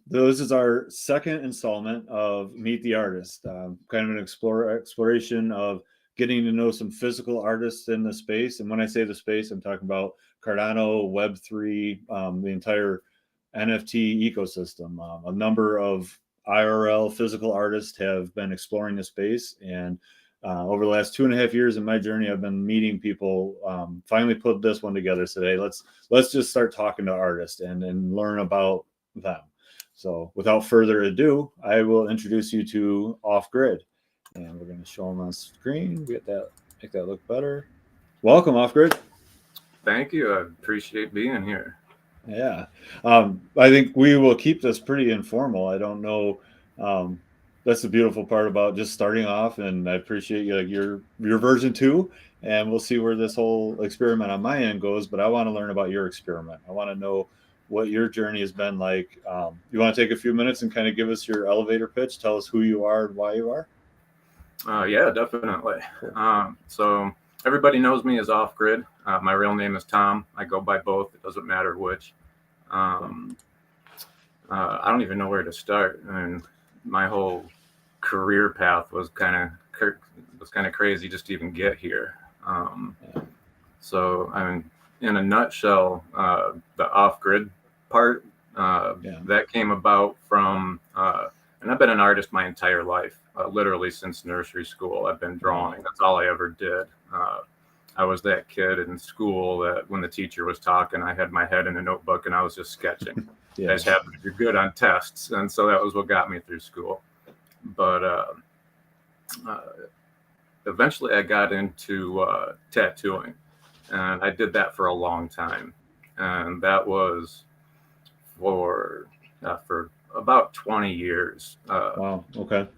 This is our second installment of Meet the Artist, kind of an exploration of getting to know some physical artists in the space. And when I say the space, I'm talking about Cardano, Web3, the entire NFT ecosystem. A number of IRL physical artists have been exploring the space, and over the last 2.5 years in my journey, I've been meeting people. Finally, put this one together today. Let's just start talking to artists and learn about them. So without further ado, I will introduce you to OffGrid, and we're going to show them on screen. Get that, make that look better. Welcome, OffGrid. Thank you. I appreciate being here. Yeah, I think we will keep this pretty informal. I don't know. That's the beautiful part about just starting off, and I appreciate you, like your version 2, and we'll see where this whole experiment on my end goes. But I want to learn about your experiment. I want to know what your journey has been like. You want to take a few minutes and kind of give us your elevator pitch? Tell us who you are and why you are. Yeah, definitely. Cool. So everybody knows me as OffGrid. My real name is Tom. I go by both. It doesn't matter which. I don't even know where to start. I mean, my whole career path was kind of crazy just to even get here. So I mean, in a nutshell, the OffGrid part that came about from, and I've been an artist my entire life, literally since nursery school. I've been drawing. That's all I ever did. I was that kid in school that when the teacher was talking, I had my head in a notebook and I was just sketching. I just happened to do good on tests, and so that was what got me through school. But eventually, I got into tattooing, and I did that for a long time, and that was for about 20 years. Wow. Okay.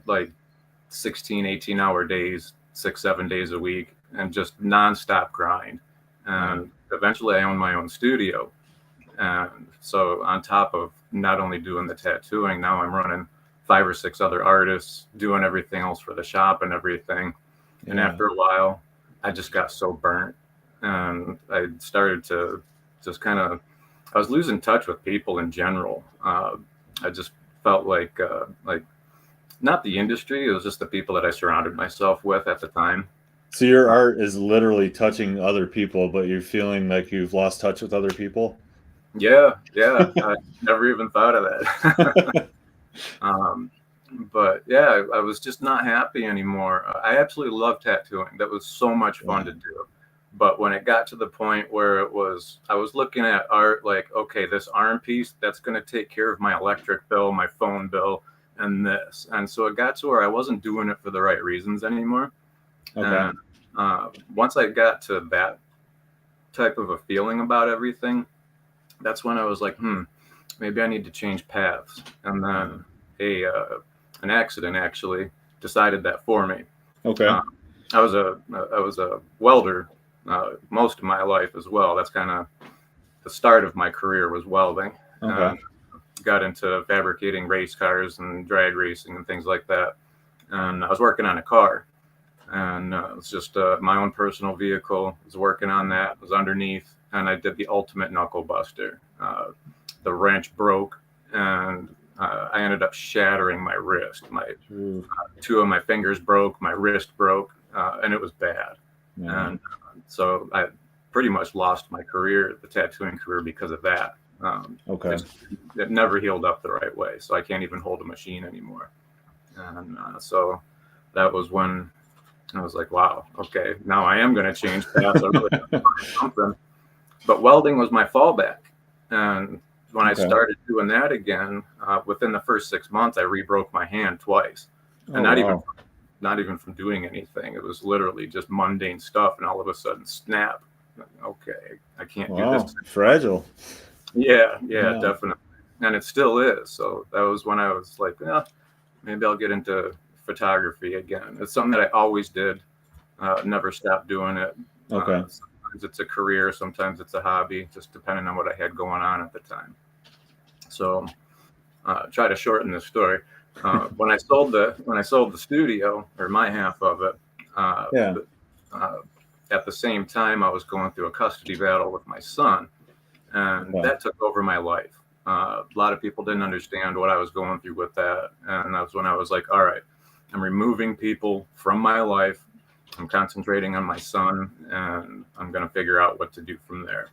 Like 16, 18-hour days, 6-7 days a week, and just nonstop grind. And eventually, I owned my own studio. And so on top of not only doing the tattooing, now I'm running 5 or 6 other artists, doing everything else for the shop and everything. And after a while, I just got so burnt, and I started to just I was losing touch with people in general. I just felt like not the industry, it was just the people that I surrounded myself with at the time. So your art is literally touching other people, but you're feeling like you've lost touch with other people? Yeah. I never even thought of that. But yeah, I was just not happy anymore. I absolutely love tattooing. That was so much fun to do. But when it got to the point where I was looking at art like, okay, this arm piece, that's going to take care of my electric bill, my phone bill, and this. And so it got to where I wasn't doing it for the right reasons anymore. Okay. And once I got to that type of a feeling about everything, that's when I was like, maybe I need to change paths. And then an accident actually decided that for me. Okay. I was a welder most of my life as well. That's kind of the start of my career, was welding. Okay. Got into fabricating race cars and drag racing and things like that. And I was working on a car, and it was just my own personal vehicle. I was working on that. It was underneath, and I did the ultimate knuckle buster. The wrench broke, and I ended up shattering my wrist. Two of my fingers broke, my wrist broke, and it was bad. And so I pretty much lost my career, the tattooing career, because of that. Okay. It never healed up the right way, so I can't even hold a machine anymore. And so that was when I was like, wow, okay, now I am going to change paths. I really have to find something. But welding was my fallback. And when I started doing that again, within the first 6 months, I re-broke my hand twice. And not even from doing anything. It was literally just mundane stuff. And all of a sudden, snap. Okay, I can't do this. Fragile. Yeah, definitely. And it still is. So that was when I was like, maybe I'll get into photography again. It's something that I always did. Never stopped doing it. Okay. Sometimes it's a career, sometimes it's a hobby, just depending on what I had going on at the time. So try to shorten this story. When I sold the studio, or my half of it, at the same time I was going through a custody battle with my son, and that took over my life. A lot of people didn't understand what I was going through with that. And that's when I was like, all right, I'm removing people from my life. I'm concentrating on my son, and I'm going to figure out what to do from there.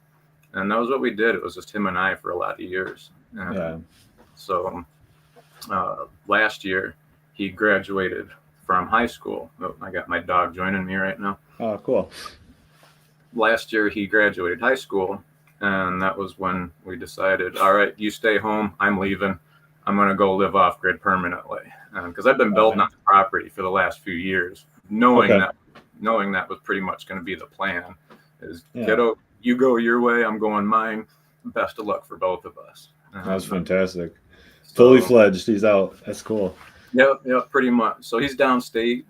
And that was what we did. It was just him and I for a lot of years. And Yeah. so last year, he graduated from high school. Oh, I got my dog joining me right now. Oh, cool. Last year, he graduated high school, and that was when we decided, all right, you stay home. I'm leaving. I'm going to go live off grid permanently. Because I've been building on the property for the last few years, knowing that was pretty much going to be the plan. Is kiddo, you go your way, I'm going mine. Best of luck for both of us. That's fantastic. Fully fledged. He's out. That's cool. Yeah, pretty much. So he's downstate.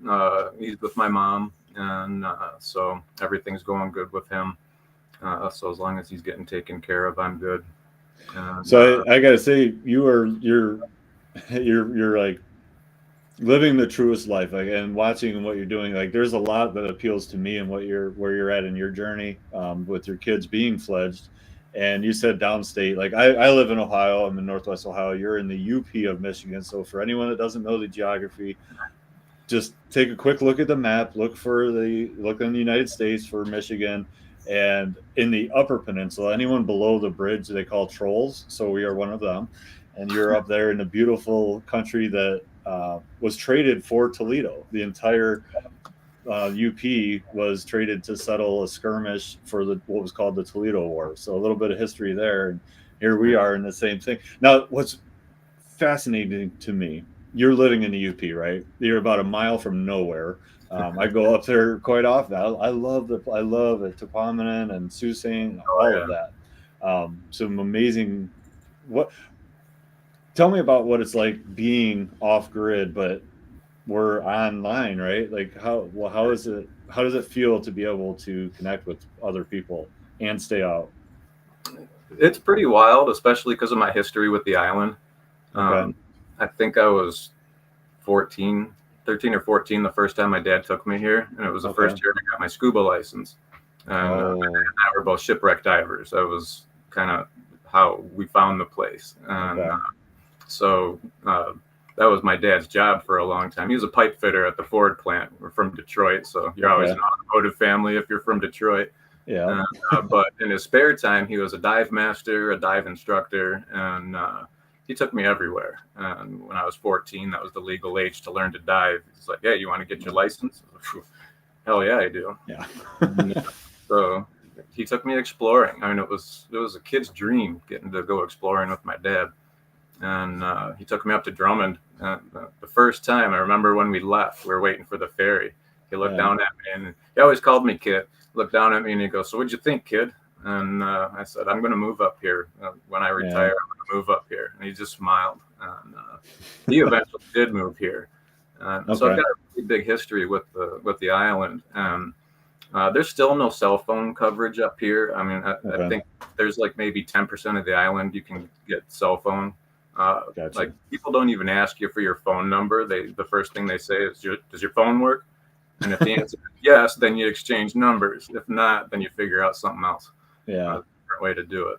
He's with my mom, and so everything's going good with him. So as long as he's getting taken care of, I'm good. So I gotta say, you're like living the truest life, like, and watching what you're doing. Like, there's a lot that appeals to me and where you're at in your journey with your kids being fledged. And you said downstate. Like, I live in Ohio. I'm in Northwest Ohio. You're in the UP of Michigan. So for anyone that doesn't know the geography, just take a quick look at the map. Look in the United States for Michigan, and in the Upper Peninsula, anyone below the bridge they call trolls. So we are one of them. And you're up there in the beautiful country that was traded for Toledo. The entire UP was traded to settle a skirmish for what was called the Toledo War. So a little bit of history there. And here we are in the same thing. Now, what's fascinating to me, you're living in the UP, right? You're about a mile from nowhere. I go up there quite often. I love it. Topomanen and Sault-Saint, all of that. Some amazing. Tell me about what it's like being off grid, but we're online, right? Like, how does it feel to be able to connect with other people and stay out? It's pretty wild, especially because of my history with the island. I think I was 13 or 14 the first time my dad took me here, and it was the first year I got my scuba license. And my dad and I were both shipwreck divers. That was kind of how we found the place. And so that was my dad's job for a long time. He was a pipe fitter at the Ford plant. We're from Detroit, so you're always an automotive family if you're from Detroit. Yeah. But in his spare time, he was a dive master, a dive instructor, and he took me everywhere. And when I was 14, that was the legal age to learn to dive. He's like, "Yeah, you want to get your license?" Hell yeah, I do. Yeah. So he took me exploring. I mean, it was a kid's dream getting to go exploring with my dad. And he took me up to Drummond. The first time, I remember when we left, we were waiting for the ferry. He looked down at me, and he always called me kid. Looked down at me, and he goes, "So what'd you think, kid?" And I said, "I'm going to move up here. When I retire, I'm going to move up here." And he just smiled. And he eventually did move here. So I've got a really big history with the island. There's still no cell phone coverage up here. I mean, I think there's like maybe 10% of the island you can get cell phone. Like, people don't even ask you for your phone number. The first thing they say is, "Does your phone work?" And if the answer is yes, then you exchange numbers. If not, then you figure out something else. Yeah, different way to do it.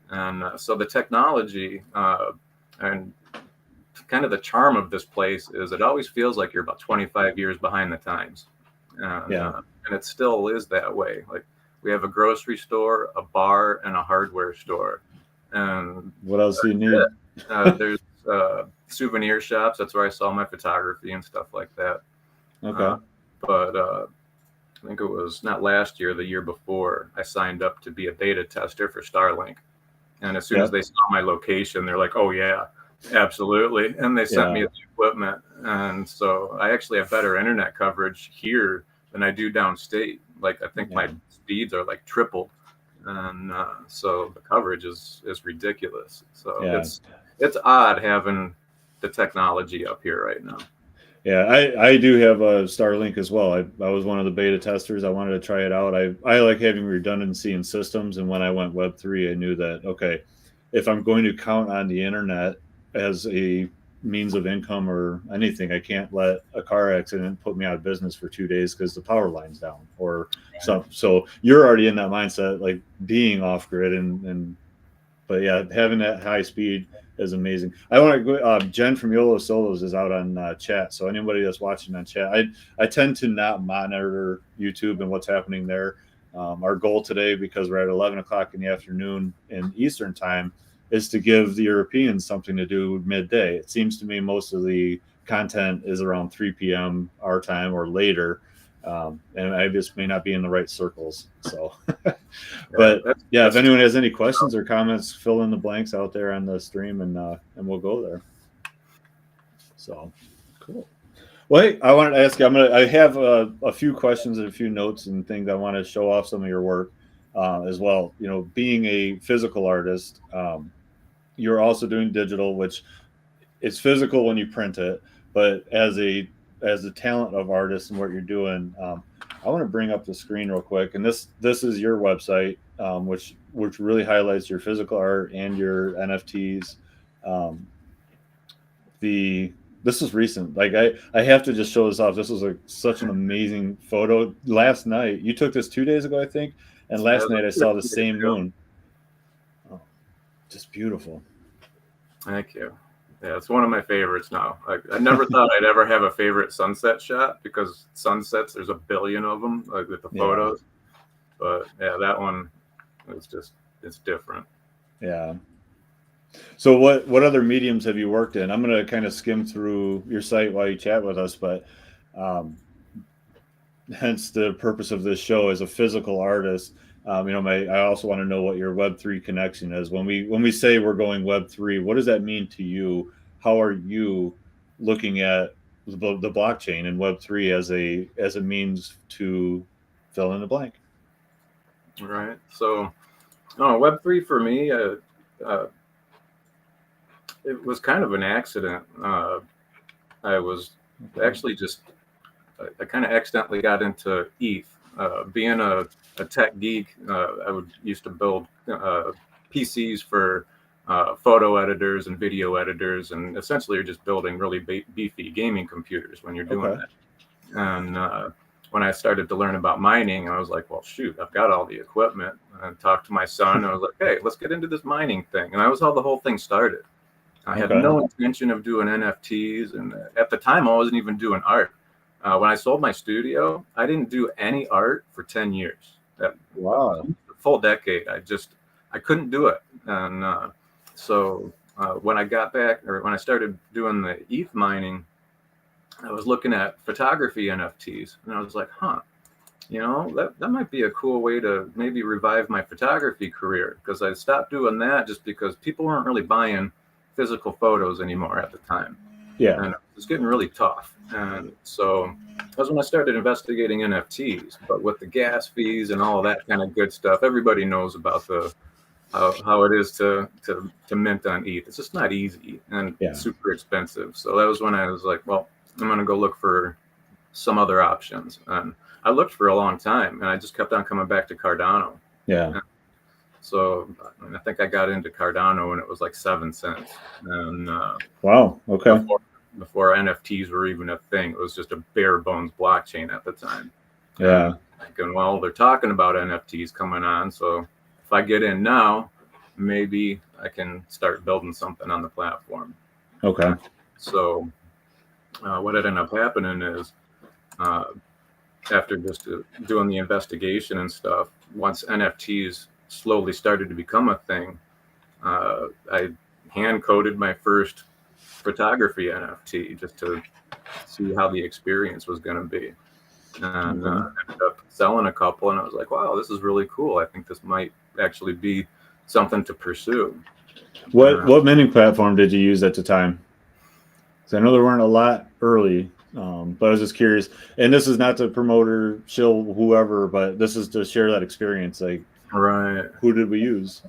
And so the technology and kind of the charm of this place is it always feels like you're about 25 years behind the times. And it still is that way. Like, we have a grocery store, a bar, and a hardware store. And what else do you need? There's souvenir shops. That's where I sell my photography and stuff like that. But I think it was not last year, the year before, I signed up to be a beta tester for Starlink. And as soon as they saw my location, they're like, "Oh yeah, absolutely." And they sent me the equipment. And so I actually have better internet coverage here than I do downstate. Like, I think my speeds are like triple. And so the coverage is ridiculous. So it's odd having the technology up here right now. Yeah, I do have a Starlink as well. I was one of the beta testers. I wanted to try it out. I like having redundancy in systems. And when I went Web3, I knew that, okay, if I'm going to count on the internet as a means of income or anything, I can't let a car accident put me out of business for 2 days because the power line's down or something. So you're already in that mindset, like being off grid and but yeah, having that high speed is amazing. I want to go. Jen from YOLO Solos is out on chat, so anybody that's watching on chat, I tend to not monitor YouTube and what's happening there. Our goal today, because we're at 11 o'clock in the afternoon in Eastern time, is to give the Europeans something to do midday. It seems to me most of the content is around 3 p.m. our time or later. And I just may not be in the right circles. So, but yeah, if anyone has any questions or comments, fill in the blanks out there on the stream, and we'll go there. So, cool. Well, hey, I wanted to ask you. I have a few questions and a few notes and things. I want to show off some of your work as well. You know, being a physical artist, you're also doing digital, which it's physical when you print it, but as a talent of artists and what you're doing, I want to bring up the screen real quick. And this is your website, which really highlights your physical art and your NFTs. This is recent. Like I have to just show this off. This was such an amazing photo. Last night, you took this 2 days ago, I think, and last night I saw the same moon. Oh, just beautiful. Thank you. Yeah, it's one of my favorites now. I never thought I'd ever have a favorite sunset shot, because sunsets, there's a billion of them, like with the photos. But yeah, that one is it's different. Yeah. So what other mediums have you worked in? I'm going to kind of skim through your site while you chat with us, but hence the purpose of this show as a physical artist. I also want to know what your Web3 connection is. When we say we're going Web3, what does that mean to you? How are you looking at the blockchain and Web3 as a means to fill in the blank? Right. So, Web3 for me, it was kind of an accident. I was actually I kind of accidentally got into ETH. Being a tech geek, I used to build PCs for photo editors and video editors, and essentially you're just building really beefy gaming computers when you're doing that. And when I started to learn about mining, I was like, well, shoot, I've got all the equipment. And talked to my son, and I was like, hey, let's get into this mining thing. And that was how the whole thing started. I had no intention of doing NFTs, and at the time, I wasn't even doing art. When I sold my studio, I didn't do any art for 10 years. Wow. Full decade. I couldn't do it. And so when I got back, or when I started doing the ETH mining, I was looking at photography NFTs, and I was like, that might be a cool way to maybe revive my photography career, because I stopped doing that just because people weren't really buying physical photos anymore at the time. Yeah. And it was getting really tough. And so that was when I started investigating NFTs. But with the gas fees and all of that kind of good stuff, everybody knows about how it is to mint on ETH. It's just not easy and super expensive. So that was when I was like, well, I'm going to go look for some other options. And I looked for a long time, and I just kept on coming back to Cardano. Yeah. And so I think I got into Cardano when it was like 7 cents. And wow. Okay. Before NFTs were even a thing, it was just a bare bones blockchain at the time. Yeah. Thinking, well, they're talking about NFTs coming on, so if I get in now, maybe I can start building something on the platform. Okay. So what ended up happening is, after just doing the investigation and stuff, once NFTs slowly started to become a thing, I hand coded my first photography NFT just to see how the experience was going to be. And ended up selling a couple, and I was like, wow, this is really cool. I think this might actually be something to pursue. What minting platform did you use at the time? Because I know there weren't a lot early, but I was just curious. And this is not to promote or shill whoever, but this is to share that experience. Like, right. Who did we use?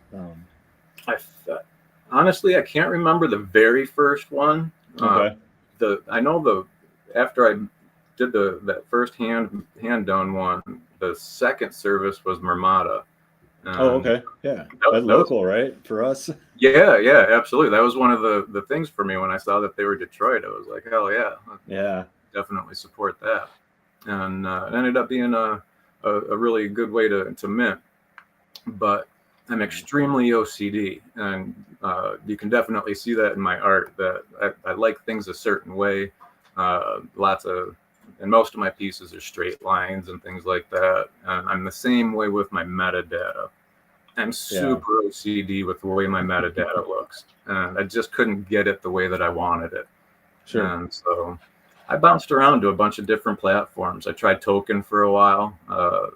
Honestly, I can't remember the very first one. Okay. I know after I did that first hand done one, the second service was Marmata. Okay. Yeah. That's local, right? For us. Yeah, absolutely. That was one of the things for me when I saw that they were Detroit. I was like, hell yeah. Yeah. Definitely support that. And it ended up being a really good way to mint. But I'm extremely OCD, and you can definitely see that in my art, that I like things a certain way. And most of my pieces are straight lines and things like that. And I'm the same way with my metadata. I'm super OCD with the way my metadata looks, and I just couldn't get it the way that I wanted it. Sure. And so I bounced around to a bunch of different platforms. I tried Token for a while. I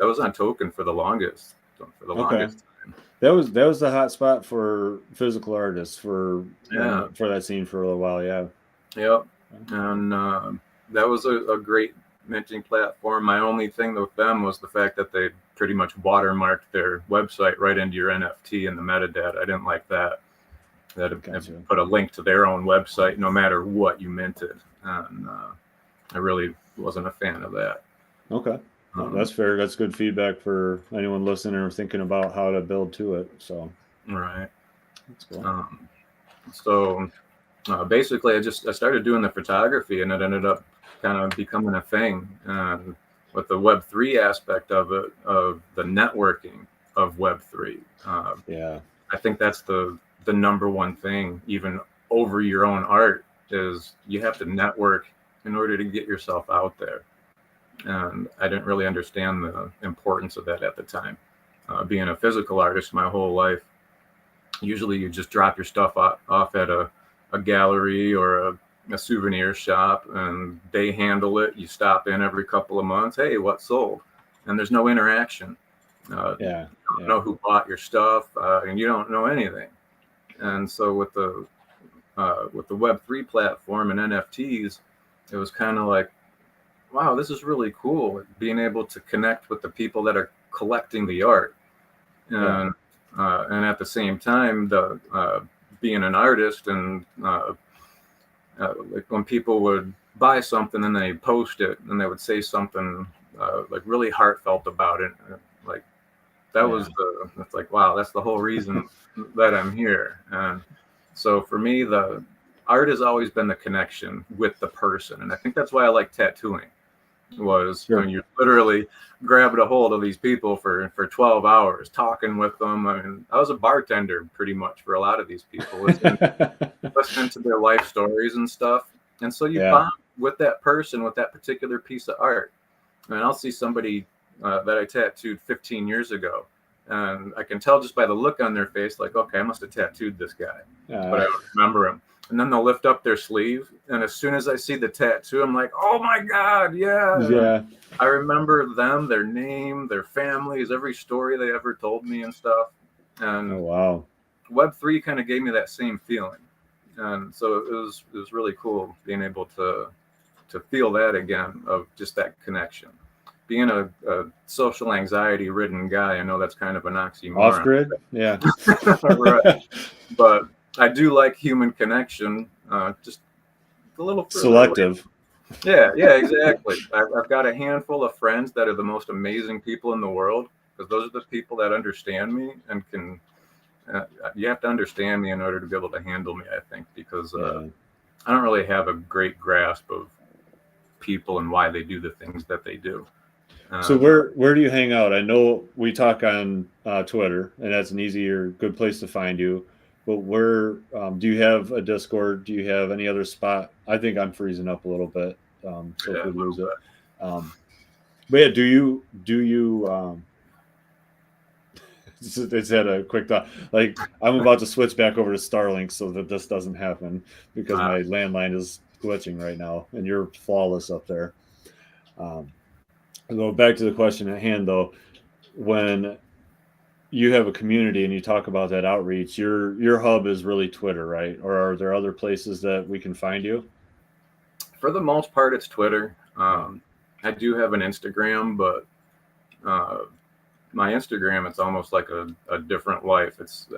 was on Token for the longest. Time. That was the hot spot for physical artists for that scene for a little while. Yeah. Yep. And that was a great minting platform. My only thing with them was the fact that they pretty much watermarked their website right into your NFT and the metadata. I didn't like that. That it put a link to their own website no matter what you minted, and I really wasn't a fan of that. Okay. That's fair. That's good feedback for anyone listening or thinking about how to build to it. So, right. That's cool. So basically, I started doing the photography, and it ended up kind of becoming a thing. And with the Web3 aspect of it, of the networking of Web3, I think that's the number one thing, even over your own art, is you have to network in order to get yourself out there. And I didn't really understand the importance of that at the time. Being a physical artist my whole life, usually you just drop your stuff off at a gallery or a souvenir shop, and they handle it. You stop in every couple of months. Hey, what sold? And there's no interaction. You don't know who bought your stuff, and you don't know anything. And so with the Web3 platform and NFTs, it was kind of like, wow, this is really cool, being able to connect with the people that are collecting the art. And at the same time, being an artist, and like when people would buy something and they post it and they would say something like really heartfelt about it, like that was that's like, wow, that's the whole reason that I'm here. And so for me, the art has always been the connection with the person, and I think that's why I like tattooing. Was when you literally grabbed a hold of these people for 12 hours talking with them. I mean, I was a bartender pretty much for a lot of these people, listening to their life stories and stuff. And so you bond with that person, with that particular piece of art. And I'll see somebody that I tattooed 15 years ago, and I can tell just by the look on their face, like, okay, I must have tattooed this guy, but I don't remember him. And then they'll lift up their sleeve, and as soon as I see the tattoo, I'm like, oh my God, yeah. I remember them, their name, their families, every story they ever told me and stuff. And Web3 kind of gave me that same feeling. And so it was really cool being able to feel that again, of just that connection. Being a social anxiety ridden guy, I know that's kind of an oxymoron. OffGrid, yeah. Right. But I do like human connection, just a little selective. Away. Yeah, exactly. I've got a handful of friends that are the most amazing people in the world, because those are the people that understand me and can. You have to understand me in order to be able to handle me, I think, because I don't really have a great grasp of people and why they do the things that they do. So where do you hang out? I know we talk on Twitter, and that's an easier, good place to find you. But where do you have a Discord? Do you have any other spot? I think I'm freezing up a little bit, so if we lose it. But yeah, do you? It's had a quick thought. Like, I'm about to switch back over to Starlink so that this doesn't happen, because my landline is glitching right now, and you're flawless up there. Go back to the question at hand, though. When you have a community and you talk about that outreach, your hub is really Twitter, right? Or are there other places that we can find you? For the most part, it's Twitter. I do have an Instagram, but my Instagram, it's almost like a different life. It's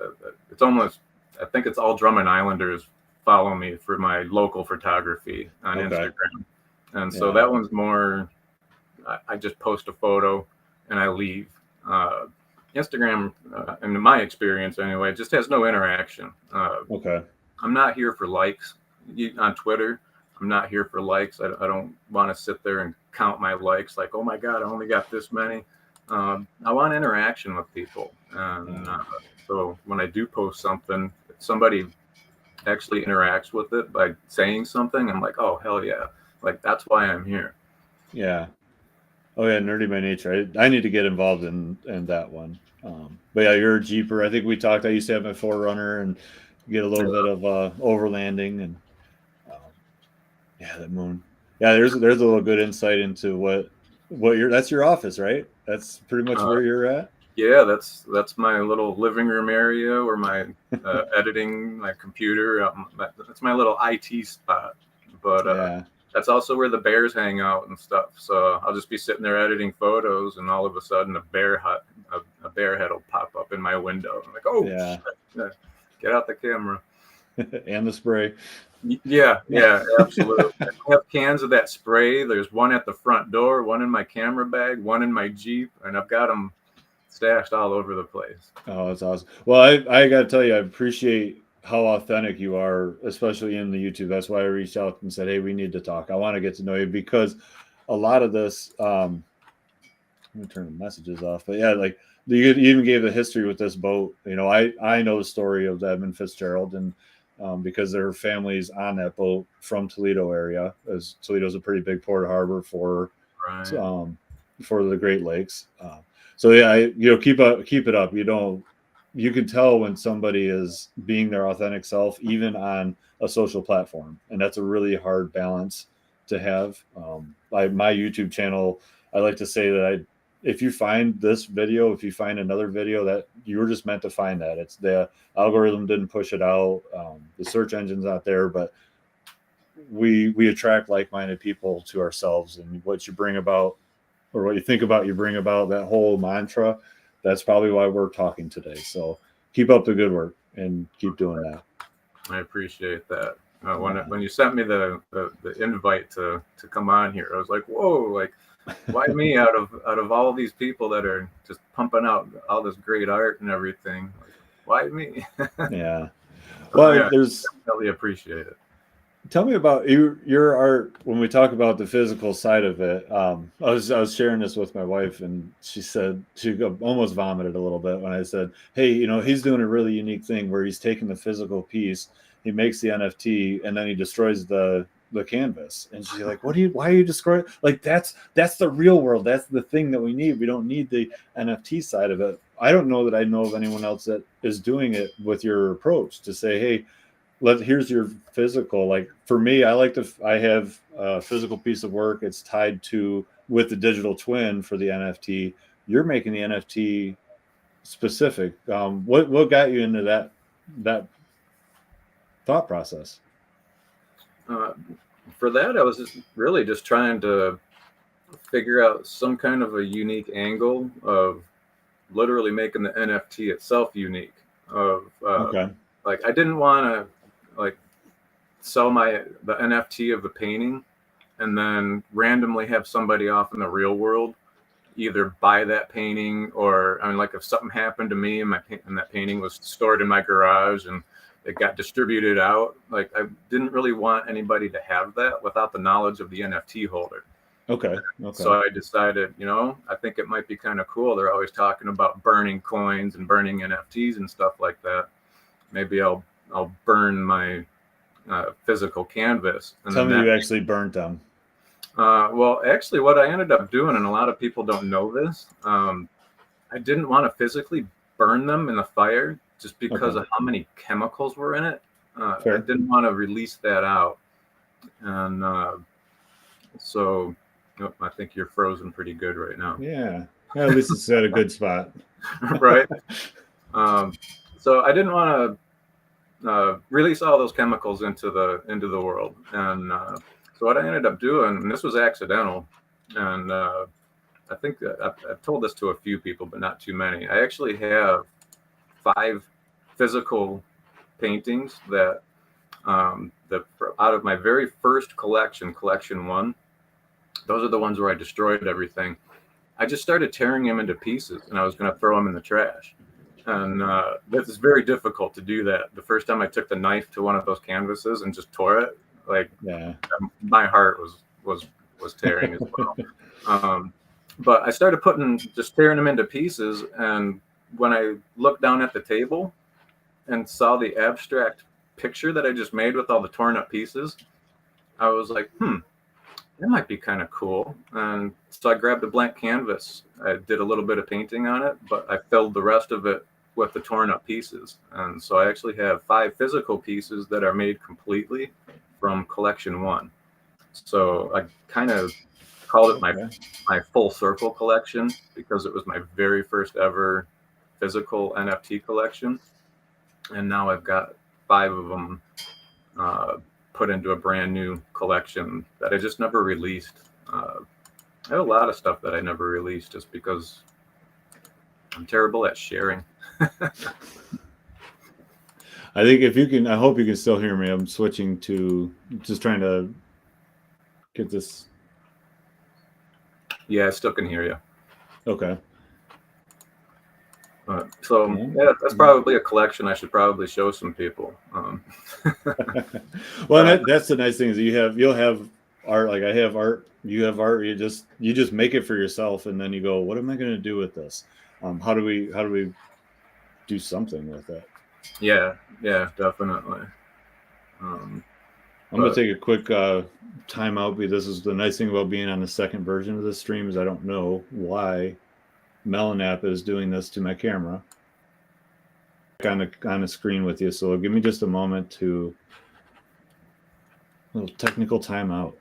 almost, I think it's all Drummond Islanders follow me for my local photography on Instagram. And so that one's more, I just post a photo and I leave. Instagram, in my experience anyway, just has no interaction. I'm not here for likes. On Twitter, I'm not here for likes. I don't want to sit there and count my likes, like, oh my God, I only got this many. I want interaction with people, and so when I do post something, if somebody actually interacts with it by saying something, I'm like, oh hell yeah, like that's why I'm here. Yeah. Oh yeah, nerdy by nature. I need to get involved in that one. But yeah, you're a Jeeper. I think we talked. I used to have my Forerunner and get a little bit of overlanding and yeah, that moon. Yeah, there's a little good insight into what your that's your office, right? That's pretty much Uh, where you're at. yeah, that's my little living room area where my editing, my computer, that's my little IT spot. But Yeah, that's also where the bears hang out and stuff. So I'll just be sitting there editing photos, and all of a sudden a bear head will pop up in my window. I'm like, oh yeah, shit, get out the camera. and the spray. Yeah, absolutely. I have cans of that spray. There's one at the front door, one in my camera bag, one in my Jeep, and I've got them stashed all over the place. Oh, that's awesome. Well, I got to tell you, I appreciate how authentic you are, especially in the YouTube. That's why I reached out and said, "Hey, we need to talk. I want to get to know you because a lot of this." Let me turn the messages off. But yeah, like you even gave the history with this boat. You know, I know the story of Edmund Fitzgerald and because their families on that boat from Toledo area, as Toledo's a pretty big port harbor Right. um, for the Great Lakes. So yeah, keep it up. You can tell when somebody is being their authentic self, even on a social platform, and that's a really hard balance to have. My YouTube channel, I like to say that if you find this video, if you find another video that you were just meant to find that, it's the algorithm didn't push it out, the search engine's not there, but we attract like-minded people to ourselves, and what you bring about or what you think about, you bring about, that whole mantra. That's probably why we're talking today. So keep up the good work and keep doing that. I appreciate that. When you sent me the invite to come on here, I was like, whoa, like why me out of all these people that are just pumping out all this great art and everything? Like, why me? Yeah. So, Well, yeah, there's definitely appreciate it. tell me about your art when we talk about the physical side of it. I was sharing this with my wife, and she said she almost vomited a little bit when I said, "Hey, he's doing a really unique thing where he's taking the physical piece, he makes the NFT, and then he destroys the canvas." And she's like, why are you destroying? Like that's the real world. That's the thing that we need. We don't need the NFT side of it. I don't know that I know of anyone else that is doing it with your approach to say, hey, here's your physical. Like for me, I have a physical piece of work. It's tied to with the digital twin for the NFT. You're making the NFT specific. What got you into that thought process? For that, I was just trying to figure out some kind of a unique angle of literally making the NFT itself unique. Of Okay. like, I didn't want to like sell the NFT of the painting and then randomly have somebody off in the real world either buy that painting, or I mean, like if something happened to me and that painting was stored in my garage and it got distributed out, like I didn't really want anybody to have that without the knowledge of the NFT holder. Okay. So I decided, I think it might be kind of cool. They're always talking about burning coins and burning NFTs and stuff like that. Maybe I'll burn my physical canvas. And Tell me you actually burnt them. Well, actually, what I ended up doing, and a lot of people don't know this, I didn't want to physically burn them in the fire just because of how many chemicals were in it. I didn't want to release that out. And so I think you're frozen pretty good right now. Yeah. At least it's at a good spot. Right. So I didn't want to release all those chemicals into the world. And so what I ended up doing, and this was accidental, and I think I've told this to a few people, but not too many. I actually have 5 physical paintings that out of my very first collection 1, those are the ones where I destroyed everything. I just started tearing them into pieces, and I was going to throw them in the trash. And this is very difficult to do that. The first time I took the knife to one of those canvases and just tore it, like my heart was tearing as well. but I started just tearing them into pieces. And when I looked down at the table and saw the abstract picture that I just made with all the torn up pieces, I was like, that might be kind of cool. And so I grabbed a blank canvas. I did a little bit of painting on it, but I filled the rest of it with the torn up pieces. And so I actually have 5 physical pieces that are made completely from collection 1. So I kind of called it my full circle collection because it was my very first ever physical NFT collection. And now I've got 5 of them put into a brand new collection that I just never released. I have a lot of stuff that I never released just because I'm terrible at sharing. I think if you can, I hope you can still hear me. I'm switching to just trying to get this. Yeah, I still can hear you. Okay. So yeah, that's probably a collection I should probably show some people. Well, that's the nice thing is you'll have art. Like I have art, you have art. You just make it for yourself, and then you go, what am I going to do with this? How do we do something with it? Yeah, definitely. I'm going to take a quick time out because this is the nice thing about being on the second version of this stream is I don't know why Melanap is doing this to my camera on the screen with you. So give me just a moment to a little technical timeout.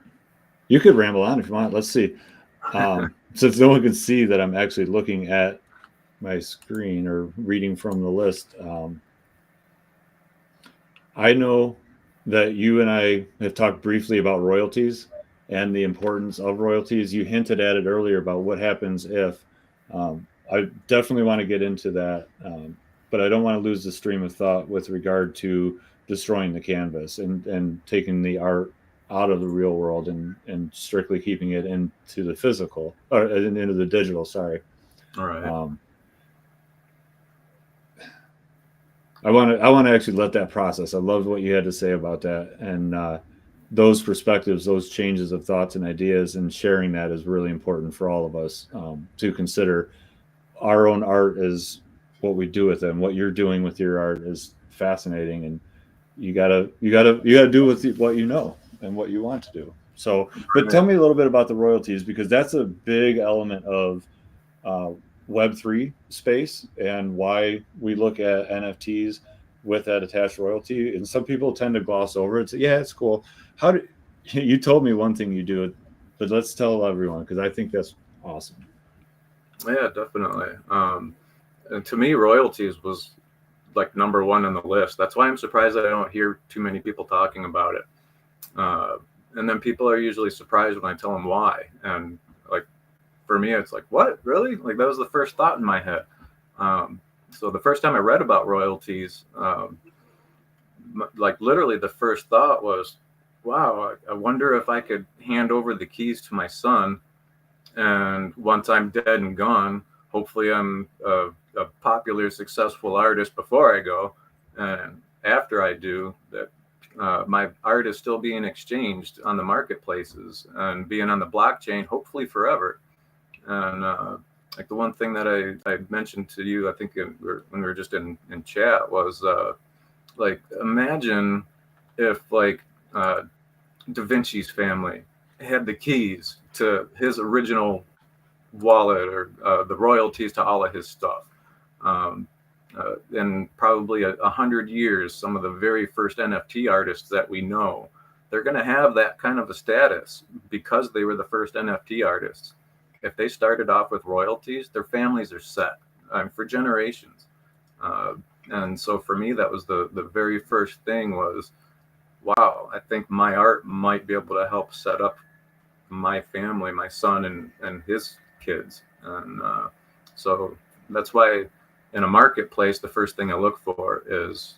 You could ramble on if you want. Let's see. Since no one can see that I'm actually looking at my screen or reading from the list. I know that you and I have talked briefly about royalties and the importance of royalties. You hinted at it earlier about what happens if. I definitely want to get into that, but I don't want to lose the stream of thought with regard to destroying the canvas and taking the art out of the real world and strictly keeping it into the physical or into the digital. Sorry. All right. I want to actually let that process. I loved what you had to say about that, and those perspectives, those changes of thoughts and ideas, and sharing that is really important for all of us to consider. Our own art is what we do with it, and what you're doing with your art is fascinating, and you gotta do with what you know and what you want to do. So, but tell me a little bit about the royalties because that's a big element of Web3 space and why we look at NFTs with that attached royalty. And some people tend to gloss over it. Say, yeah, it's cool. How do you told me one thing you do, but let's tell everyone because I think that's awesome. Yeah, definitely. And to me, royalties was like #1 on the list. That's why I'm surprised that I don't hear too many people talking about it. And then people are usually surprised when I tell them why. And like, for me, it's like, what, really? Like that was the first thought in my head. So the first time I read about royalties, like literally the first thought was, wow, I wonder if I could hand over the keys to my son. And once I'm dead and gone, hopefully I'm a popular, successful artist before I go. And after I do, that my art is still being exchanged on the marketplaces and being on the blockchain, hopefully forever. And like the one thing that I mentioned to you, I think when we were just in chat was like, imagine if like Da Vinci's family had the keys to his original wallet or the royalties to all of his stuff. In probably 100 years, some of the very first NFT artists that we know, they're going to have that kind of a status because they were the first NFT artists. If they started off with royalties, their families are set for generations. And so for me, that was the very first thing was, wow, I think my art might be able to help set up my family, my son and his kids. And so that's why in a marketplace, the first thing I look for is,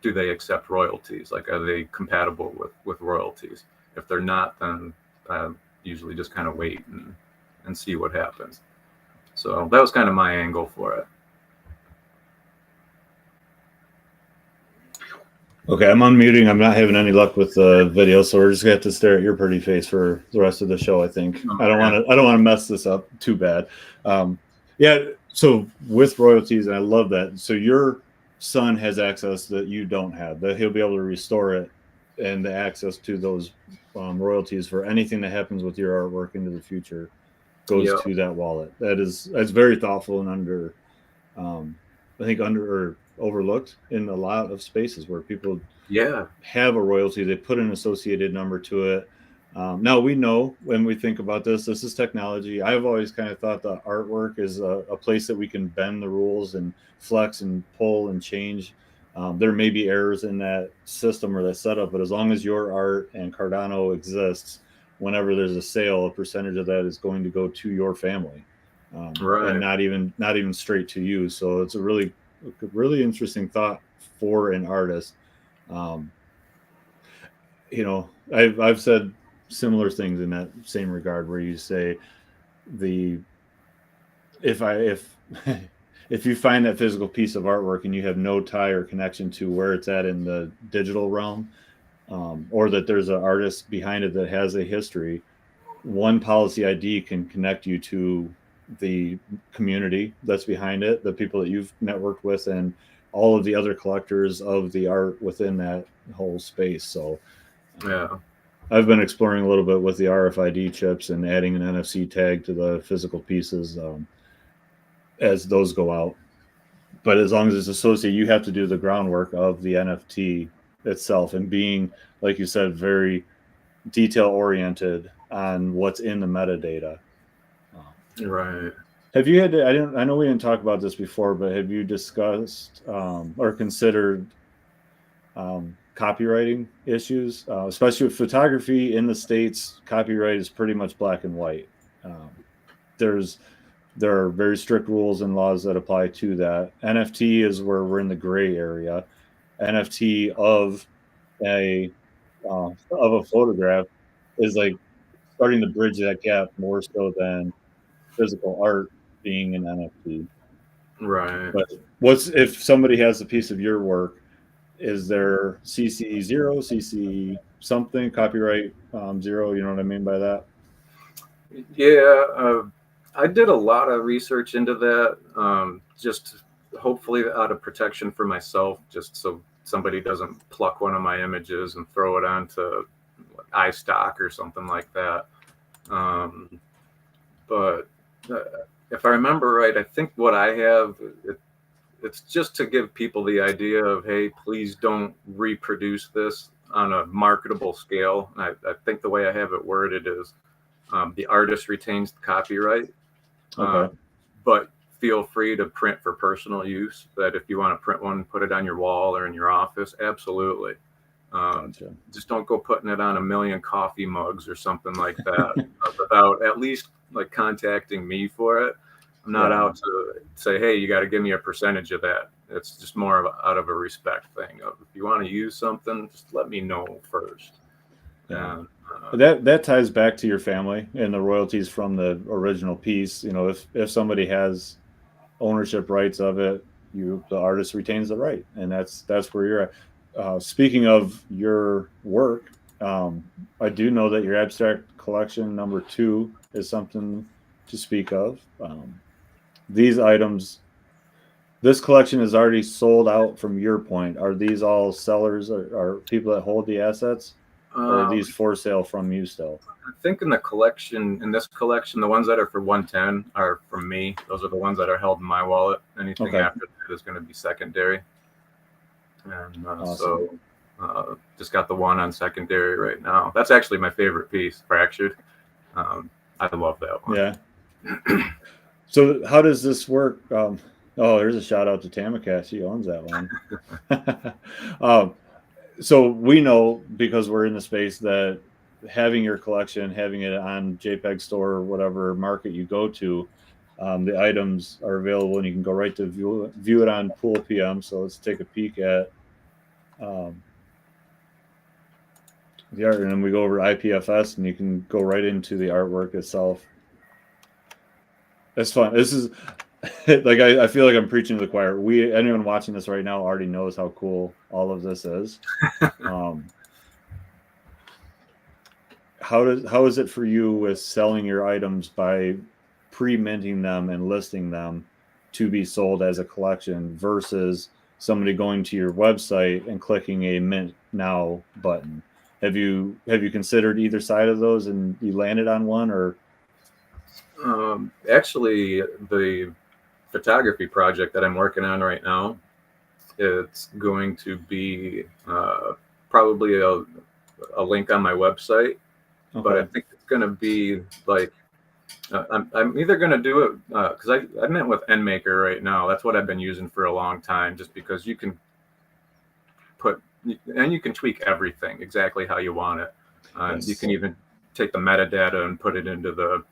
do they accept royalties? Like, are they compatible with royalties? If they're not, then I usually just kind of wait and see what happens. So that was kind of my angle for it. Okay, I'm unmuting. I'm not having any luck with the video, so we're just gonna have to stare at your pretty face for the rest of the show. I think Oh, I don't want man. to. I don't want to mess this up too bad. Yeah. So with royalties, and I love that. So your son has access that you don't have. That he'll be able to restore it, and the access to those royalties for anything that happens with your artwork into the future goes Yeah. to that wallet. That's very thoughtful and um, I think under or overlooked in a lot of spaces where people Yeah. have a royalty, they put an associated number to it. Now we know when we think about this is technology. I've always kind of thought the artwork is a place that we can bend the rules and flex and pull and change. There may be errors in that system or that setup, but as long as your art and Cardano exists, whenever there's a sale, a percentage of that is going to go to your family, and Right. not even straight to you. So it's a really interesting thought for an artist. Um, I've said similar things in that same regard where you say the if if you find that physical piece of artwork and you have no tie or connection to where it's at in the digital realm, or that there's an artist behind it that has a history, one policy ID can connect you to the community that's behind it, the people that you've networked with, and all of the other collectors of the art within that whole space. So Yeah. I've been exploring a little bit with the RFID chips and adding an NFC tag to the physical pieces, as those go out. But as long as it's associated, you have to do the groundwork of the NFT itself and being, like you said, very detail oriented on what's in the metadata. Um, Right. have you had to, I know we didn't talk about this before, but have you discussed or considered copywriting issues, especially with photography in the States? Copyright is pretty much black and white. Um, there's there are very strict rules and laws that apply to that. NFT is where we're in the gray area. NFT of a photograph is like starting to bridge that gap more so than physical art being an NFT. Right. But what's if somebody has a piece of your work? Is there CC zero, CC something, copyright zero? You know what I mean by that? Yeah. I did a lot of research into that, just hopefully out of protection for myself, just so somebody doesn't pluck one of my images and throw it onto iStock or something like that. Um, but if I remember right, I think what I have, it's just to give people the idea of, hey, please don't reproduce this on a marketable scale. And I think the way I have it worded is the artist retains the copyright, uh, Okay, but feel free to print for personal use. That if you want to print one, put it on your wall or in your office, absolutely. gotcha. Just don't go putting it on a million coffee mugs or something like that without at least like contacting me for it. I'm not Yeah, out to say, hey, you got to give me a percentage of that. It's just more of out of a respect thing. If you want to use something, just let me know first. yeah. And That ties back to your family and the royalties from the original piece. If somebody has ownership rights of it, the artist retains the right, and that's where you're at. Speaking of your work, I do know that your abstract collection number 2 is something to speak of. These items, this collection is already sold out from your point. Are these all sellers or people that hold the assets, or are um, these for sale from you still? I think in this collection, the ones that are for 110 are from me. Those are the ones that are held in my wallet. Anything Okay, after that is going to be secondary. And awesome. just got the one on secondary right now. That's actually my favorite piece, Fractured. I love that one. Yeah. So how does this work? Oh, there's a shout out to Tamacat. She owns that one. um, so we know because we're in the space that having your collection, having it on JPEG Store or whatever market you go to, the items are available and you can go right to view it on Pool PM. So let's take a peek at um, the art, and then we go over IPFS, and you can go right into the artwork itself. That's fun. like I feel like I'm preaching to the choir. Anyone watching this right now already knows how cool all of this is. How is it for you with selling your items by pre-minting them and listing them to be sold as a collection versus somebody going to your website and clicking a mint now button? Have you considered either side of those and you landed on one, or? Actually, the photography project that I'm working on right now, it's going to be probably a link on my website, but I think it's going to be like I'm either going to do it because I met with NMaker right now. That's what I've been using for a long time, just because you can you can tweak everything exactly how you want it. You can even take the metadata and put it into the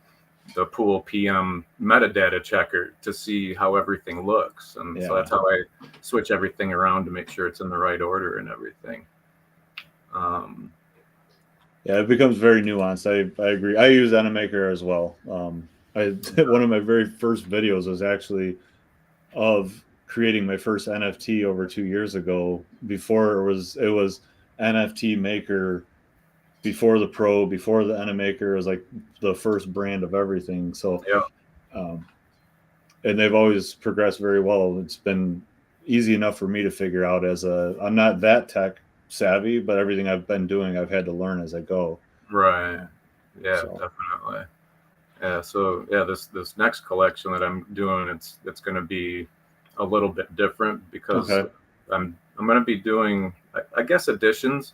pool PM metadata checker to see how everything looks. And so that's how I switch everything around to make sure it's in the right order and everything. Yeah, it becomes very nuanced. I agree. I use NMaker as well. One of my very first videos was actually of creating my first NFT over 2 years ago. Before it was NFT Maker, before the Pro, before the NMaker. It was like the first brand of everything. So, and they've always progressed very well. It's been easy enough for me to figure out I'm not that tech savvy, but everything I've been doing, I've had to learn as I go. Right. Yeah, definitely. Yeah. So yeah, this next collection that I'm doing, it's going to be a little bit different because I'm going to be doing, I guess, editions.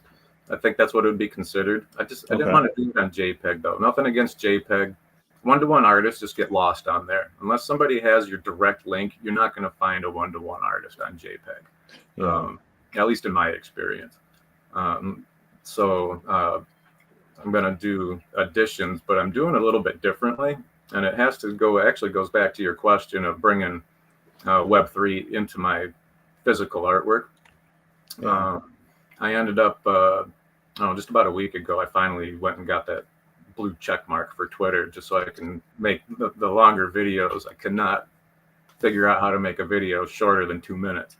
I think that's what it would be considered. I didn't want to do it on JPEG though. Nothing against JPEG. One-to-one artists just get lost on there. Unless somebody has your direct link, you're not going to find a one-to-one artist on JPEG. At least in my experience. So I'm going to do editions, but I'm doing a little bit differently. And it has to goes back to your question of bringing Web3 into my physical artwork. I ended up, just about a week ago, I finally went and got that blue check mark for Twitter just so I can make the longer videos. I cannot figure out how to make a video shorter than 2 minutes.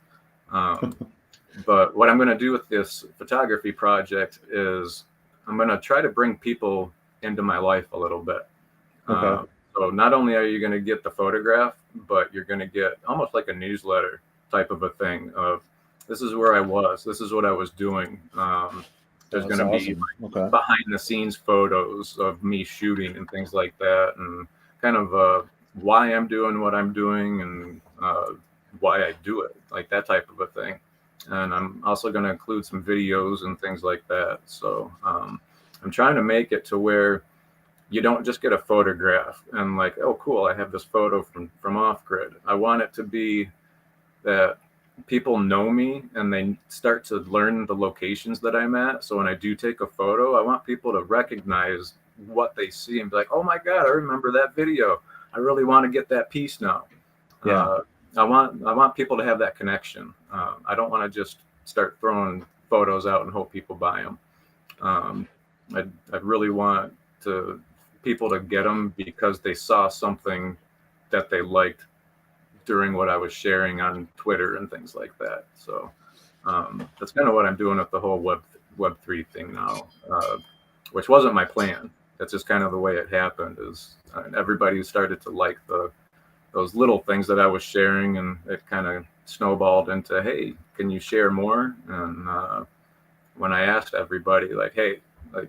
But what I'm going to do with this photography project is I'm going to try to bring people into my life a little bit. So not only are you going to get the photograph, but you're going to get almost like a newsletter type of a thing of, this is where I was, this is what I was doing. There's going to be behind the scenes photos of me shooting and things like that, and kind of why I'm doing what I'm doing and why I do it, like that type of a thing. And I'm also going to include some videos and things like that. So I'm trying to make it to where you don't just get a photograph and like, oh, cool, I have this photo from OffGrid. I want it to be that people know me and they start to learn the locations that I'm at. So when I do take a photo, I want people to recognize what they see and be like, oh my God, I remember that video. I really want to get that piece now. I want people to have that connection. I don't want to just start throwing photos out and hope people buy them. I really want people to get them because they saw something that they liked during what I was sharing on Twitter and things like that. So that's kind of what I'm doing with the whole Web3 thing now, which wasn't my plan. That's just kind of the way it happened. Is everybody started to like those little things that I was sharing, and it kind of snowballed into, hey, can you share more? And when I asked everybody, like, hey, like,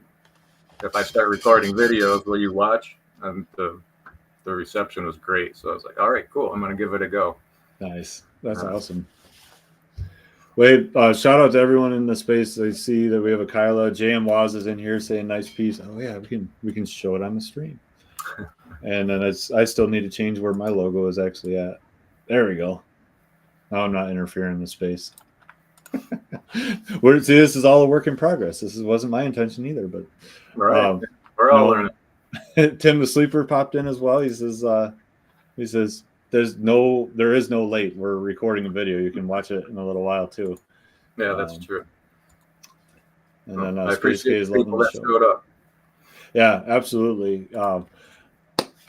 if I start recording videos, will you watch? And the reception was great. So I was like, all right, cool. I'm going to give it a go. Nice. That's awesome. Wait, shout out to everyone in the space. I see that we have a Kyla. JM Waz is in here saying nice piece. Oh yeah, we can show it on the stream. And then I still need to change where my logo is actually at. There we go. Now I'm not interfering in the space. See, this is all a work in progress. Wasn't my intention either, but right. We're all learning. Tim the Sleeper popped in as well. He says there is no late. We're recording a video. You can watch it in a little while too. Yeah, that's true. And then I appreciate people that showed up. Yeah, absolutely.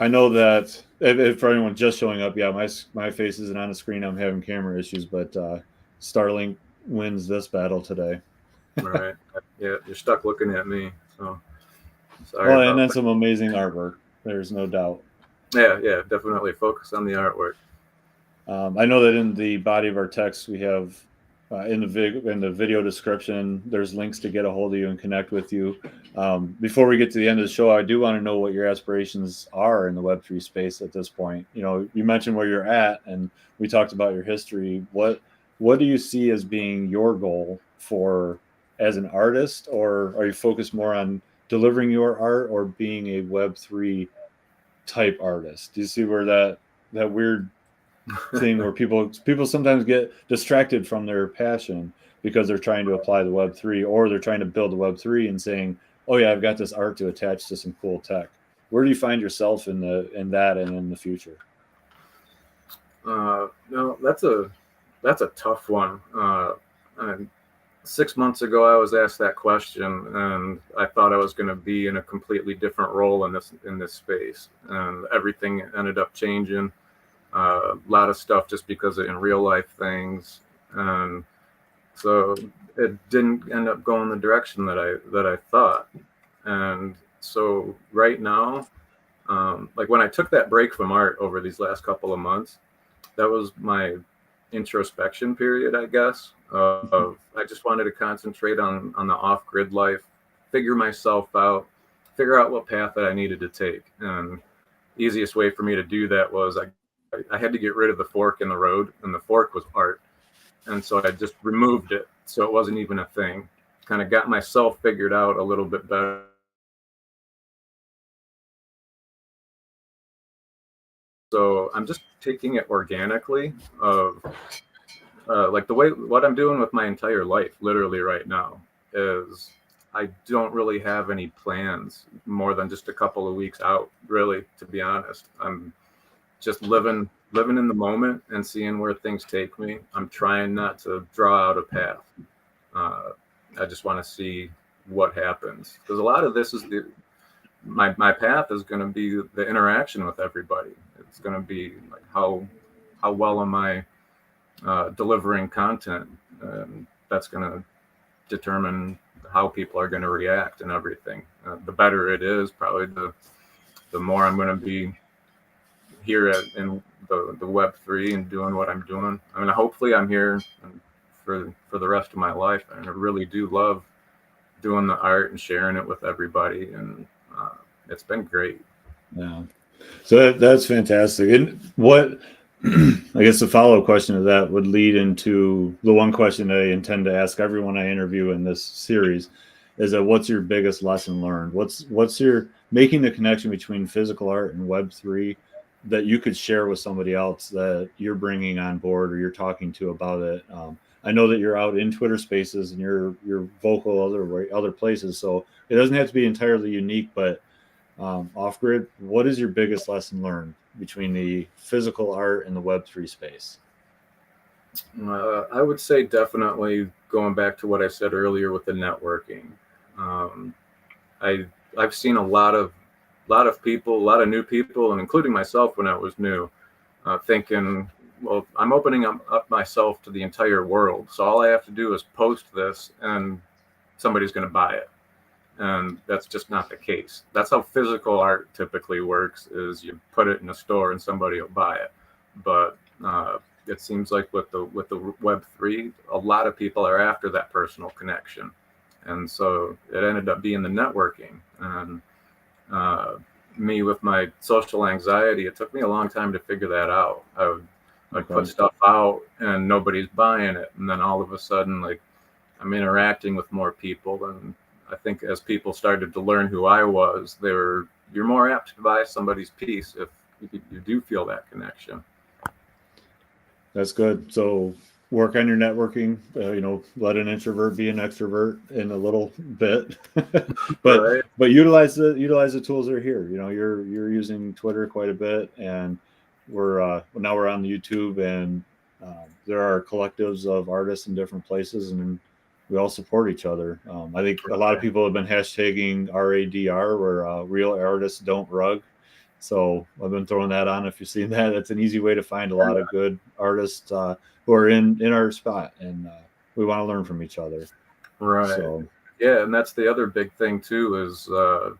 I know that if for anyone just showing up, yeah, my face isn't on the screen. I'm having camera issues, but Starlink wins this battle today. All right. Yeah, you're stuck looking at me. So sorry Well, and about then that. some amazing artwork. There's no doubt. Yeah, definitely focus on the artwork. I know that in the body of our text, we have in the video description, there's links to get a hold of you and connect with you. Before we get to the end of the show, I do want to know what your aspirations are in the Web3 space at this point. You know, you mentioned where you're at, and we talked about your history. What do you see as being your goal for as an artist, or are you focused more on delivering your art or being a Web3 type artist? Do you see where that weird thing where people sometimes get distracted from their passion because they're trying to apply the Web3, or they're trying to build the Web3 and saying, oh yeah, I've got this art to attach to some cool tech. Where do you find yourself in that and in the future? No, that's a tough one. And 6 months ago, I was asked that question, and I thought I was going to be in a completely different role in this space, and everything ended up changing. A lot of stuff just because of in real life things, and so it didn't end up going the direction that I thought. And so right now, like when I took that break from art over these last couple of months, that was my introspection period, I guess. Of I just wanted to concentrate on the off-grid life, figure myself out, figure out what path that I needed to take. And the easiest way for me to do that was I had to get rid of the fork in the road, and the fork was art. And so I just removed it, so it wasn't even a thing. Kind of got myself figured out a little bit better. So I'm just taking it organically of like the way what I'm doing with my entire life, literally right now, is I don't really have any plans more than just a couple of weeks out. Really, to be honest, I'm just living in the moment and seeing where things take me. I'm trying not to draw out a path. Uh, I just want to see what happens, because a lot of this is my path is going to be the interaction with everybody. It's going to be like how well am I delivering content, and that's going to determine how people are going to react and everything. The better it is, probably the more I'm going to be here in the Web3 and doing what I'm doing. I mean, hopefully I'm here for the rest of my life. And I really do love doing the art and sharing it with everybody, and it's been great. Yeah, so that's fantastic. And what I guess the follow-up question to that would lead into the one question that I intend to ask everyone I interview in this series is that what's your biggest lesson learned? What's your making the connection between physical art and Web3 that you could share with somebody else that you're bringing on board or you're talking to about it? I know that you're out in Twitter Spaces and you're vocal other places, so it doesn't have to be entirely unique. But OffGrid, what is your biggest lesson learned between the physical art and the Web3 space? I would say definitely going back to what I said earlier with the networking. I've seen a lot of people, a lot of new people, and including myself when I was new, thinking, well, I'm opening up myself to the entire world, so all I have to do is post this, and somebody's going to buy it. And that's just not the case. That's how physical art typically works: is you put it in a store and somebody will buy it. But it seems like with the Web3, a lot of people are after that personal connection, and so it ended up being the networking. And me with my social anxiety, it took me a long time to figure that out. I'd put stuff out and nobody's buying it, and then all of a sudden, like, I'm interacting with more people. And I think as people started to learn who I was, you're more apt to buy somebody's piece if you do feel that connection. That's good. So work on your networking. Let an introvert be an extrovert in a little bit, but Right. but utilize the tools that are here. You're using Twitter quite a bit, and we're now we're on YouTube, and there are collectives of artists in different places, and we all support each other. I think a lot of people have been hashtagging RADR, where real artists don't rug. So I've been throwing that on. If you've seen that, it's an easy way to find a lot of good artists who are in our spot, and we want to learn from each other. Right. So yeah, and that's the other big thing too, is the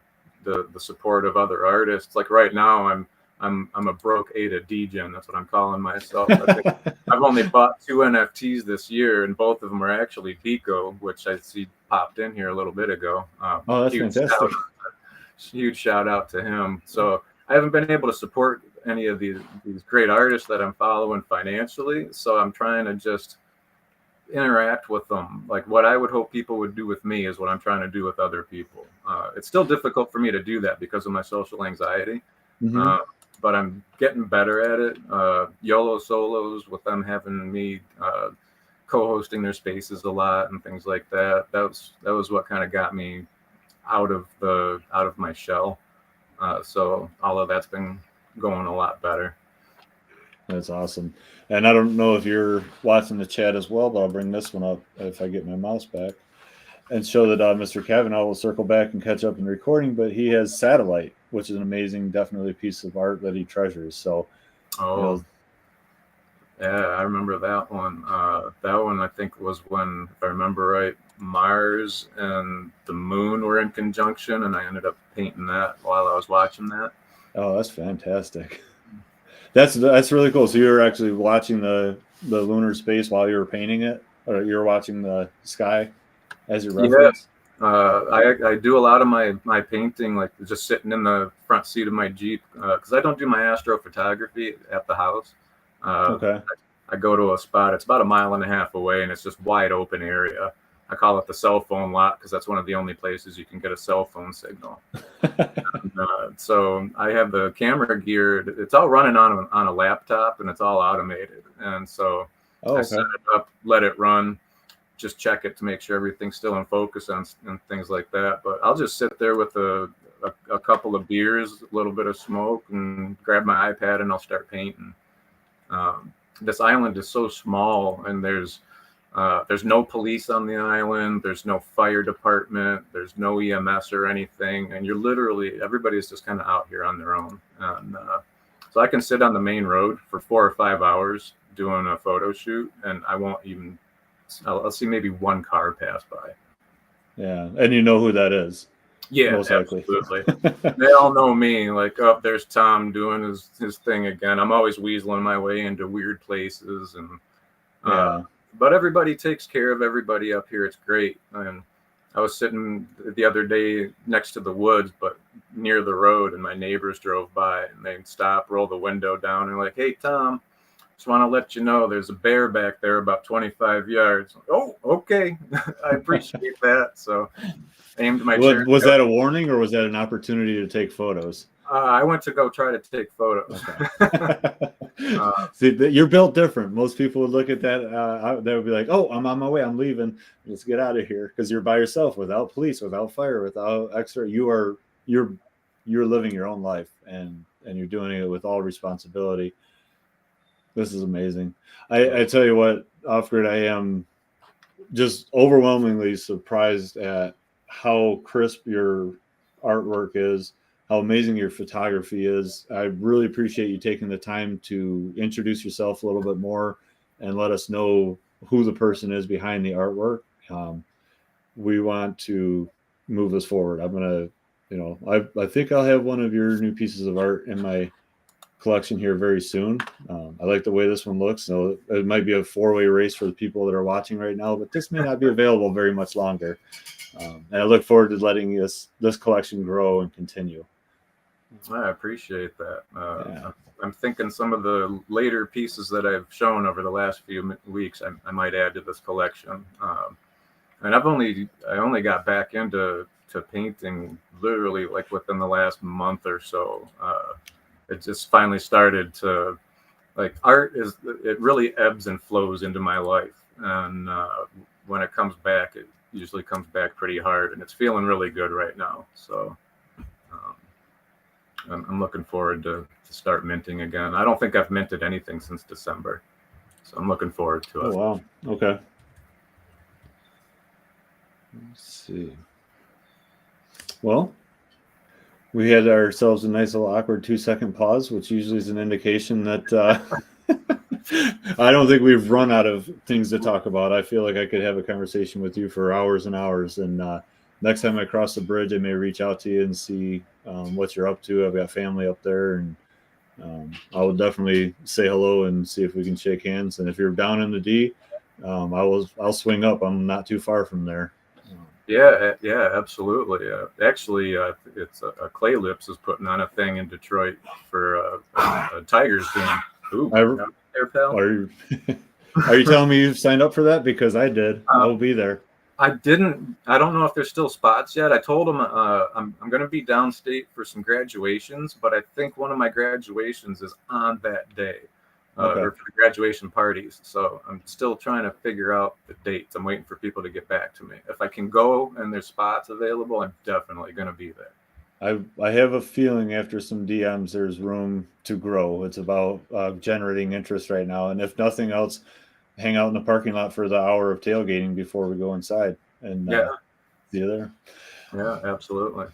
support of other artists. Like right now, I'm a broke A to D-gen. That's what I'm calling myself. I think I've only bought 2 NFTs this year, and both of them are actually Pico, which I see popped in here a little bit ago. oh, that's fantastic. Huge shout out to him. So I haven't been able to support any of these great artists that I'm following financially. So I'm trying to just interact with them. Like what I would hope people would do with me is what I'm trying to do with other people. It's still difficult for me to do that because of my social anxiety. Mm-hmm. But I'm getting better at it. YOLO solos, with them having me co-hosting their spaces a lot and things like that. That was what kind of got me out of my shell. So all of that's been going a lot better. That's awesome. And I don't know if you're watching the chat as well, but I'll bring this one up if I get my mouse back and show that Mr. Kavanaugh will circle back and catch up in recording, but he has Satellite, which is an amazing, definitely a piece of art that he treasures. So, yeah, I remember that one. That one I think was when, if I remember right, Mars and the moon were in conjunction, and I ended up painting that while I was watching that. Oh, that's fantastic. That's really cool. So you were actually watching the lunar space while you were painting it, or you were watching the sky as your reference? Yeah. I do a lot of my painting, like just sitting in the front seat of my Jeep, because I don't do my astrophotography at the house. Okay. I go to a spot. It's about 1.5 miles away, and it's just wide open area. I call it the cell phone lot because that's one of the only places you can get a cell phone signal. So I have the camera geared. It's all running on a laptop, and it's all automated. And so I set it up, let it run, just check it to make sure everything's still in focus and things like that. But I'll just sit there with a couple of beers, a little bit of smoke, and grab my iPad, and I'll start painting. This island is so small, and there's no police on the island. There's no fire department. There's no EMS or anything. And you're literally, everybody's just kind of out here on their own. And so I can sit on the main road for 4 or 5 hours doing a photo shoot, and I won't even, I'll see maybe one car pass by. Yeah. And you know who that is. Yeah, most absolutely. They all know me. Like, oh, there's Tom doing his thing again. I'm always weaseling my way into weird places, and but everybody takes care of everybody up here. It's great. And I was sitting the other day next to the woods, but near the road, and my neighbors drove by, and they stopped, roll the window down, and like, "Hey, Tom, just want to let you know there's a bear back there about 25 yards. Oh, okay. I appreciate that. So aimed my chair. Was that a warning, or was that an opportunity to take photos? I went to go try to take photos. Okay. See, you're built different. Most people would look at that. They would be like, "Oh, I'm on my way. I'm leaving. Let's get out of here," because you're by yourself, without police, without fire, without extra. You're living your own life, and you're doing it with all responsibility. This is amazing. I tell you what, OffGrid, I am just overwhelmingly surprised at how crisp your artwork is, how amazing your photography is. I really appreciate you taking the time to introduce yourself a little bit more and let us know who the person is behind the artwork. We want to move this forward. I'm going to, I think I'll have one of your new pieces of art in my collection here very soon. I like the way this one looks. So it might be a 4-way race for the people that are watching right now, but this may not be available very much longer. And I look forward to letting this collection grow and continue. I appreciate that. I'm thinking some of the later pieces that I've shown over the last few weeks, I might add to this collection. And I only got back into painting literally like within the last month or so. It just finally started to, like, it really ebbs and flows into my life. And when it comes back, it usually comes back pretty hard, and it's feeling really good right now. So I'm looking forward to start minting again. I don't think I've minted anything since December, so I'm looking forward to it. Oh, wow. Okay. Let's see. Well, We had ourselves a nice little awkward 2-second pause, which usually is an indication that I don't think we've run out of things to talk about. I feel like I could have a conversation with you for hours and hours. And next time I cross the bridge, I may reach out to you and see what you're up to. I've got family up there, and I will definitely say hello and see if we can shake hands. And if you're down in the D, I'll swing up. I'm not too far from there. Yeah, absolutely. Actually, it's Clay Lips is putting on a thing in Detroit for a Tigers game. Ooh, there, pal. Are you telling me you've signed up for that? Because I did. I will be there. I didn't. I don't know if there's still spots yet. I told them I'm going to be downstate for some graduations, but I think one of my graduations is on that day. Or for graduation parties. So I'm still trying to figure out the dates. I'm waiting for people to get back to me. If I can go and there's spots available, I'm definitely going to be there. I have a feeling after some DMs, there's room to grow. It's about generating interest right now. And if nothing else, hang out in the parking lot for the hour of tailgating before we go inside. And see you there. Yeah, absolutely.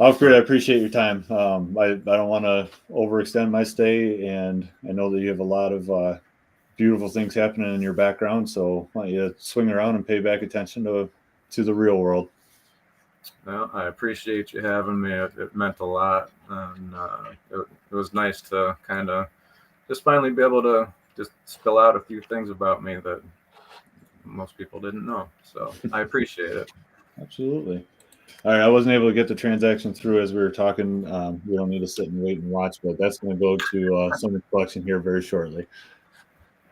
OffGrid, I appreciate your time. I don't want to overextend my stay, and I know that you have a lot of beautiful things happening in your background, so why don't you swing around and pay back attention to the real world. Well, I appreciate you having me. It meant a lot, and it was nice to kind of just finally be able to just spill out a few things about me that most people didn't know. So I appreciate it. Absolutely. All right, I wasn't able to get the transaction through as we were talking. We don't need to sit and wait and watch, but that's going to go to someone's collection here very shortly.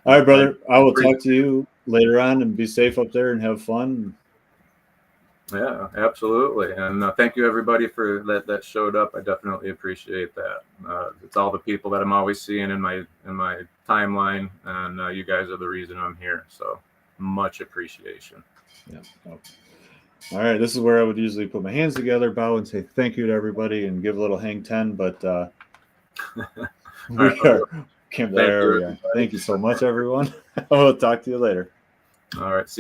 All right, brother. I will talk to you later on, and be safe up there and have fun. Yeah, absolutely. And thank you, everybody, for that showed up. I definitely appreciate that. It's all the people that I'm always seeing in my timeline, and you guys are the reason I'm here. So much appreciation. Yeah. Okay. All right, this is where I would usually put my hands together, bow, and say thank you to everybody and give a little hang 10, but we are. Thank you so much, everyone. I will talk to you later. All right.